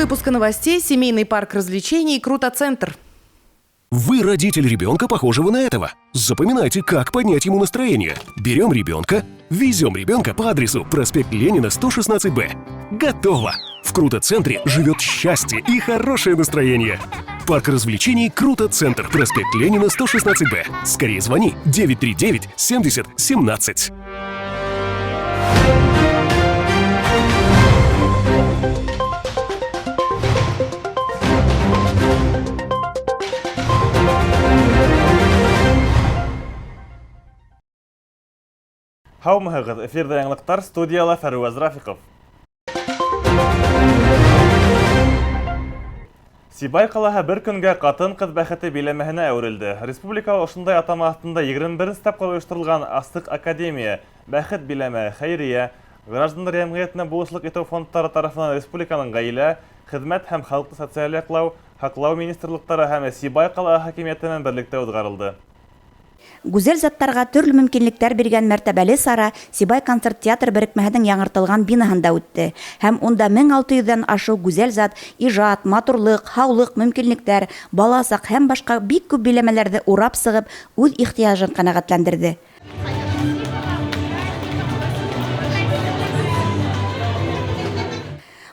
выпуска новостей семейный парк развлечений «Круто-центр». Вы родитель ребенка, похожего на этого. Запоминайте, как поднять ему настроение. Берем ребенка, везем ребенка по адресу проспект Ленина, 116Б. Готово! В Круто-центре живет счастье и хорошее настроение. Парк развлечений «Круто-центр», проспект Ленина, 116Б. Скорее звони 939 70 17. Һаумыһығыҙ, эфирҙә яңылыҡтар, студияла Фәруәз Рафиҡов. Сибай ҡалаһы бер көнгә ҡатын-ҡыҙ бәхете биләмәһенә әүерелде. Республикала ошондай атама аҫтында 21 тапҡыр ойошторолған Асыҡ академия, бәхет биләмәһе, хәйрия, граждандар йәмғиәтенә булышлыҡ итеү фондтары тарафынан республиканың ғаилә, хеҙмәт һәм халыҡты социаль яҡлау, һаҡлау министрлыҡтары һәм Сибай ҡалаһы хакимиәте менән берлектә уҙғарылды. Гүзәл заттарға төрлө мөмкинлектәр биргән мәртәбәле сара Сибай концерт театр берекмәһенең яңыртылған бинаһында үтте. Һәм унда 1600-дан ашу гүзәл зат, ижад, матурлык, һаулык, мөмкинлектәр, баласак һәм башка бик күп биләмәләрҙе урап сығып, үҙ ихтыяжын ҡәнәғәтләндерҙе.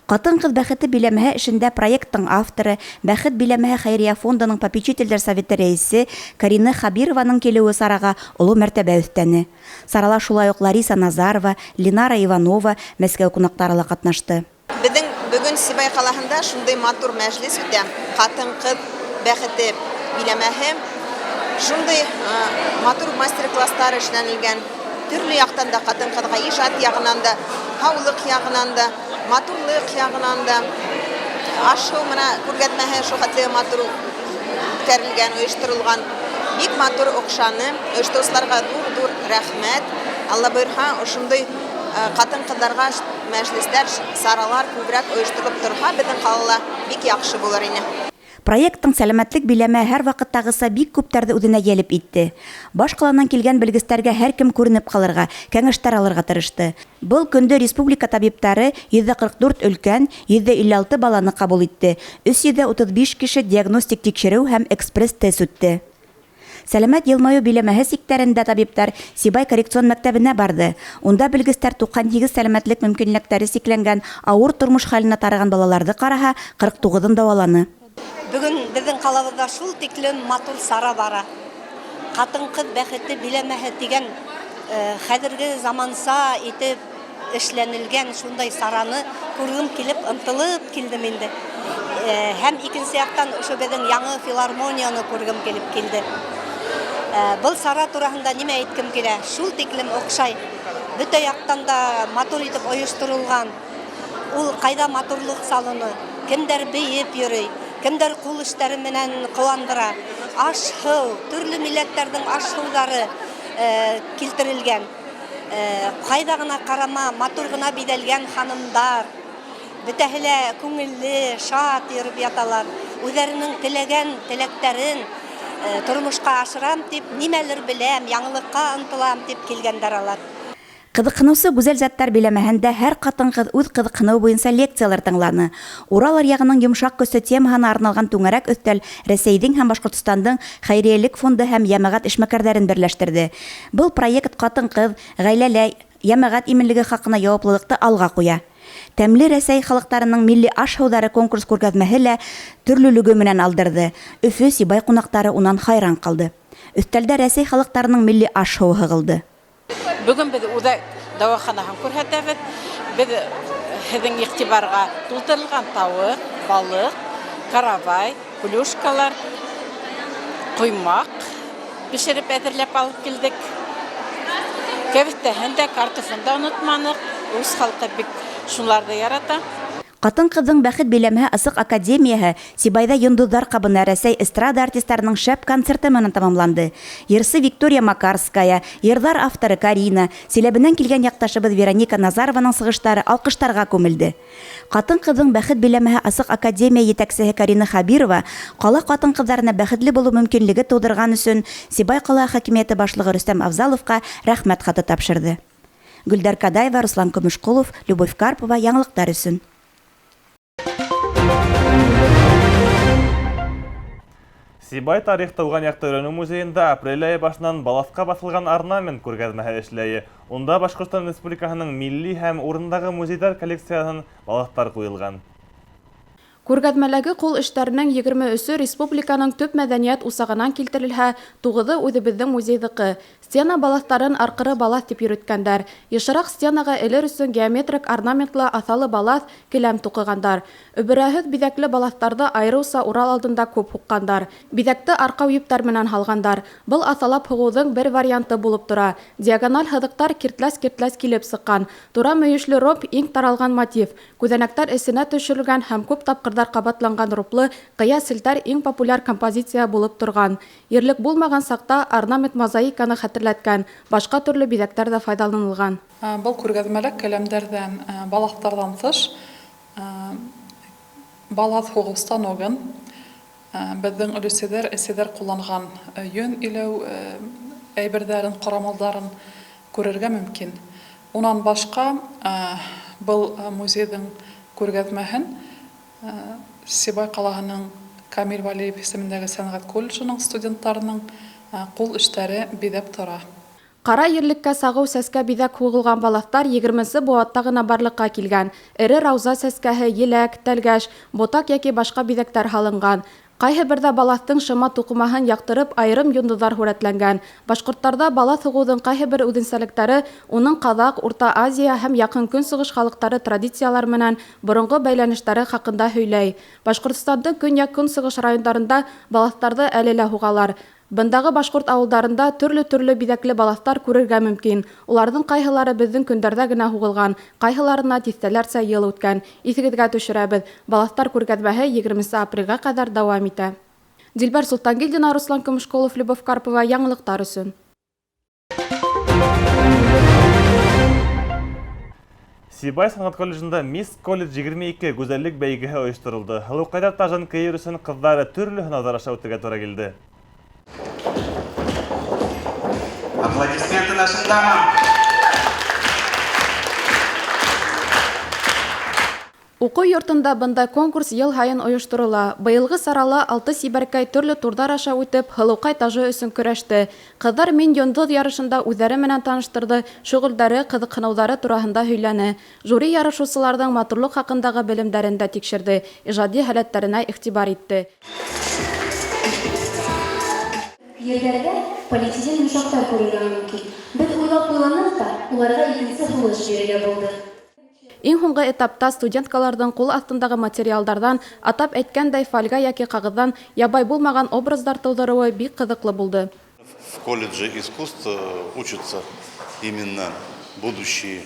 Ҡатын-ҡыҙ бәхете биләмәһе эшендә проекттың авторы, Бәхет биләмәһе хәйрия фондының попечительдәр советы рәйесе Карина Хабированың килеүе сараға оло мәртәбә өҫтәне. Сарала шулай уҡ Лариса Назарова, Линара Иванова, Мәскәү ҡунаҡтары ла ҡатнашты. Беҙҙең бөгөн Сибай ҡалаһында шундай матур мәжлес үтә. Ҡатын-ҡыҙ бәхете биләмәһе, шундай матур мастер-класстар эшләнелгән. Төрлө яҡтан да ҡатын-ҡыҙға ижад яғынан да, һаулыҡ яғынан да, матурлыҡ яғынан да, ашыу мына күргәҙмәһе шуға матур үткәрелгән, ойошторолған. Бик матур оҡшаны. Ойоштороусыларға ҙур рәхмәт. Алла бойорһа, ошондай ҡатын-ҡыҙҙарға мәжлестәр, саралар күберәк ойошторолоп торһа, беҙҙең ҡалала бик яҡшы булыр ине. Проекттың сәләмәтлек биләмә һәр ваҡыттағыса бик күптәрҙе үҙенә йәлеп итте. Баш ҡаланан килгән белгестәргә һәр кем күренеп ҡалырға, кәңәштәр алырға тырышты. Был көндө республика табиптары 144 өлкән, 156 баланы ҡабул итте. 335 кеше диагностик тикшереү һәм экспресс-тест үтте. Сәләмәт йылмайыу биләмәһе сиктәрендә табиптар Сибай коррекцион мәктәбенә барды. Унда белгестәр 98 сәләмәтлек мөмкинлектәре сикләнгән, ауыр тормош хәленә тарыған балаларҙы ҡараһа, 49-ын дауаланы. Бүгін біздің қалабызда шул тиклем матур сара бара. Ҡатын-ҡыҙ бәхете биләмәһе тигән хәҙерге заманса итеп эшләнелгән шундай сараны күргем килеп, ынтылып килдем инде. Һәм икенсе яҡтан ошо беҙҙең яңы филармонияны күргем килеп килде. Был сара тураһында нимә әйткем килә? Шул тиклем оҡшай. Бөтә яҡтан да матур итеп ойошторолған. Ул ҡайҙа матурлыҡ салыны? Кемдәр бейеп йөрөй? Кемдәр ҡул эштәре менән ҡыуандыра, аш-һыу, төрлө милләттәрҙең аш-һыуҙары килтерелгән. Ҡайҙа ғына ҡарама, матур ғына биҙәлгән ханымдар, бөтәһе лә күңелле, шат йөрөп яталар. Үҙҙәренең теләгән теләктәрен тормошҡа ашырам тип, нимәлер беләм, яңылыҡҡа ынтылам тип килгәндәр алар. Ҡыҙыҡһыныусы гүзәл заттар биләмәһендә һәр ҡатын-ҡыҙ үҙ ҡыҙыҡһыныу буйынса лекциялар тыңланы. Урал аръяғының йомшаҡ көсө темаһына арналған түңәрәк өҫтәл Рәсәйҙең һәм Башҡортостандың хәйриәлек фонды һәм йәмәғәт эшмәкәрҙәрен берләштерҙе. Был проект ҡатын-ҡыҙ, ғаиләлә, йәмәғәт именлеге хаҡына яуаплылыҡты алға ҡуя. Тәмле Рәсәй халыҡтарының милли аш-һыуҙары конкурс күргәҙмәһе лә төрлөлөгө менән алдырҙы. Өфө, Сибай ҡунаҡтары унан хайран ҡалды. Өҫтәлдә Рәсәй халыҡтарының милли аш-һыуы һығылды. Бөгөн беҙ үҙәк дауаханаһын күрһәтәбеҙ. Беҙ һеҙҙең иғтибарға тултырылған тауыҡ, балыҡ, каравай, плюшкалар, ҡоймаҡ бешереп әҙерләп алып килдек. Кәбеҫтәһен дә, картофын да онотманыҡ. Үҙ халҡы бик шуларҙы ярата. Ҡатын-ҡыҙҙың бәхет биләмәһе Асыҡ академияһы Сибайҙа йондоҙҙар ҡабына Рәсәй эстрада артистарының шәп концерты менән тамамланды. Йырсы Виктория Макарская, йырҙар авторы Карина, Силәбенән килгән яҡташыбыҙ Вероника Назарованың сығыштары алҡыштарға күмелде. Ҡатын-ҡыҙҙың бәхет биләмәһе Асыҡ академия етәксеһе Карина Хабирова ҡала ҡатын-ҡыҙҙарына бәхетле булыу мөмкинлеге тыуҙырған өсөн Сибай ҡала хакимиәте башлығы Рөстәм Авзаловҡа рәхмәт хаты тапшырҙы. Гөлдәр Кадаева, Руслан Көмөшҡолов, Любовь Карпова, яңылыҡтар өсөн. Сибай тарих тауған яқты өйрәнү музейында апрель айы башынан балаҫҡа баҫылған орнамент күргәҙмәһе эшләйе. Унда Башҡортостан Республикаһының милли һәм урындағы музейҙар коллекцияһын балаҫтар ҡуйылған. Күргәҙмәләге ҡул эштәренең 23-ө республиканың төп мәҙәниәт усағынан килтерелһә, 9-ы үҙебеҙҙең музейҙыҡы. Стена балаҫтарын арҡыры балаҫ тип йөрөткәндәр. Йышыраҡ стенаға элер өсөн геометрик орнаментлы аҫалы балаҫ, келәм туҡығандар. Өбөрәһеҙ биҙәкле балаҫтарҙы айырыуса урал алдында күп һуҡҡандар. Биҙәкте арҡау ептәр менән һалғандар. Был аҫалап һуғыуҙың бер варианты булып тора. Диагональ һыҙыҡтар киртләс-киртләс килеп сыҡҡан. Тура мөйөшлө роб иң таралған мотив. Күҙәнәктәр эсенә төшөрөлгән һәм күп тапҡырҙар ҡабатланған роплы ҡыя селтәр иң популяр композиция булып торған. Ерлек булмаған саҡта орнамент мозаиканы хәтерләткән, башҡа төрлө биҙәктәр ҙә файҙаланылған. Был күргәҙмәлә келәмдәрҙән, балаҫтарҙан тыш, балаҫ һуғыу станогын, беҙҙең өлөсәҙәр ҡулланған йөн иләү әйберҙәрен, ҡорамалдарын күрергә мөмкин. Унан башҡа был музейҙың күргәҙмәһен Сибай ҡалаһының Камил Валиев исемендәге сәнғәт колледжының студенттарының ҡул эштәре биҙәп тора. Ҡара ерлеккә сағыу сәскә биҙәк һуғылған балаҫтар 20-нсе быуатта ғына барлыҡҡа килгән. Эре рауза сәскәһе, еләк, тәлгәш, ботаҡ йәки башҡа биҙәктәр һалынған. Ҡайһы берҙә балаҫтың шыма туҡымаһын яҡтырып айырым йондоҙҙар һүрәтләнгән. Башҡорттарҙа балаҫ һуғыуҙың ҡайһы бер үҙенсәлектәре уның Ҡаҙаҡ, Урта Азия һәм Яҡын Көнсығыш халыҡтары традициялар менән боронғо бәйләнештәре хаҡында һөйләй. Башҡортостандың көньяҡ-көнсығыш райондарында балаҫтарҙы әле лә һуғалар. Бындағы башҡорт ауылдарында төрлө биҙәкле балаҫтар күрергә мөмкин. Уларҙың ҡайһылары беҙҙең көндәрҙә генә һуғылған, ҡайһыларына тиҫтәләрсә йыл үткән. Иҫегеҙгә төшөрәбеҙ, балаҫтар күргәҙмәһе 20 апрелгә ҡәҙәр дауам итә. Дилбәр Солтангилдина, Руслан Көмөшколов, Любовь Карпова, яңылыҡтар өсөн. Сибай сәнғәт колледжында Мисс Колледж 22 гүзәллек бәйгеһе ойошторолдо. Һылыуҡайҙар тажын кейер өсөн ҡыҙҙары төрлө һынауҙар аша үтергә тура килде. Аплодисменты нашим дамам! Уҡыу йортонда бындай конкурс йыл һайын ойошторола. Быйылғы сарала 6 сибәркәй төрлө турҙар аша үтеп, Һылыуҡай тажы өсөн көрәште. Ҡыҙҙар Мин йондоҙ ярышында үҙҙәре менән таныштырҙы, шөғөлдәре, ҡыҙыҡһыныуҙары тураһында һөйләне. Жюри ярышыусыларҙың матурлыҡ хаҡындағы белемдәрен дә тикшерҙе, ижади һәләттәренә иғтибар итте. Ергәргә полиэтилен мешоктар күрергә мөмкин. Беҙ уйлап та, уларға икенсе һулыш бирергә булды. Иң һуңғы этапта студенткаларҙың ҡул аҫтындағы материалдарҙан, атап әйткәндәй фольга яки ҡағыҙҙан ябай булмаған образдар тыуҙырыуы бик ҡыҙыҡлы булды. В колледже искусств учатся именно будущие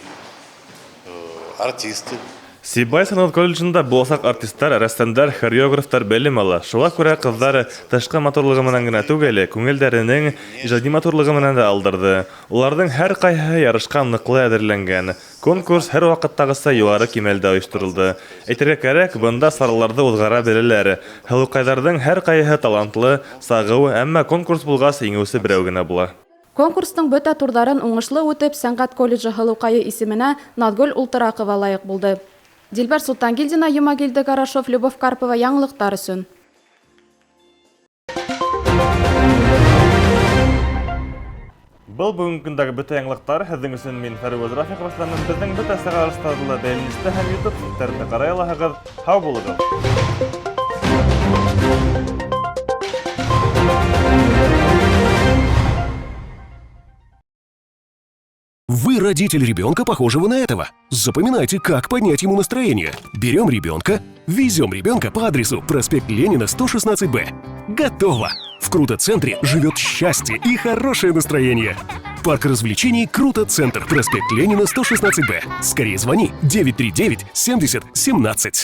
артисты. Сибай сәнғәт колледжында буласаҡ артистар, рәссамдар, хореографтар белем ала. Шуға күрә ҡыҙҙары тышҡы матурлығы менән генә түгел, күңелдәренең ижади матурлығы менән дә алдырҙы. Уларҙың һәр ҡайһыһы ярышҡа ныҡлы әҙерләнгән. Конкурс һәр ваҡыттағыса юғары кимәлдә ойошторолдо. Әйтергә кәрәк, бында сараларҙы уҙғара беләләр. Һылыуҡайҙарҙың һәр ҡайһыһы талантлы, сағыу, әммә конкурс булғас еңеүсе берәү генә була. Конкурстың бөтә турҙарын уңышлы үтеп, сәнғәт колледжы Һылыуҡайы исеменә Наҙгөл Ултыраҡова лайыҡ булды. Дилбәр Солтангилдина, Йомагилде Гарашов, Любовь Карпова, яңылыҡтар өсөн. Был бүгінгі көндәге бөтә яңылыҡтар. Һеҙҙең өсөн мин Фәреүз Рафиҡов Асланым. Беҙҙең бөтә сәғәлештәрҙе бәйләнештә һәм YouTube сәттәрендә ҡарай алаһығыҙ. Һау булығыҙ! Вы родитель ребенка, похожего на этого. Запоминайте, как поднять ему настроение. Берем ребенка, везем ребенка по адресу проспект Ленина, 116Б. Готово! В Круто-центре живет счастье и хорошее настроение. Парк развлечений Круто-центр, проспект Ленина, 116Б. Скорее звони 939 70 17.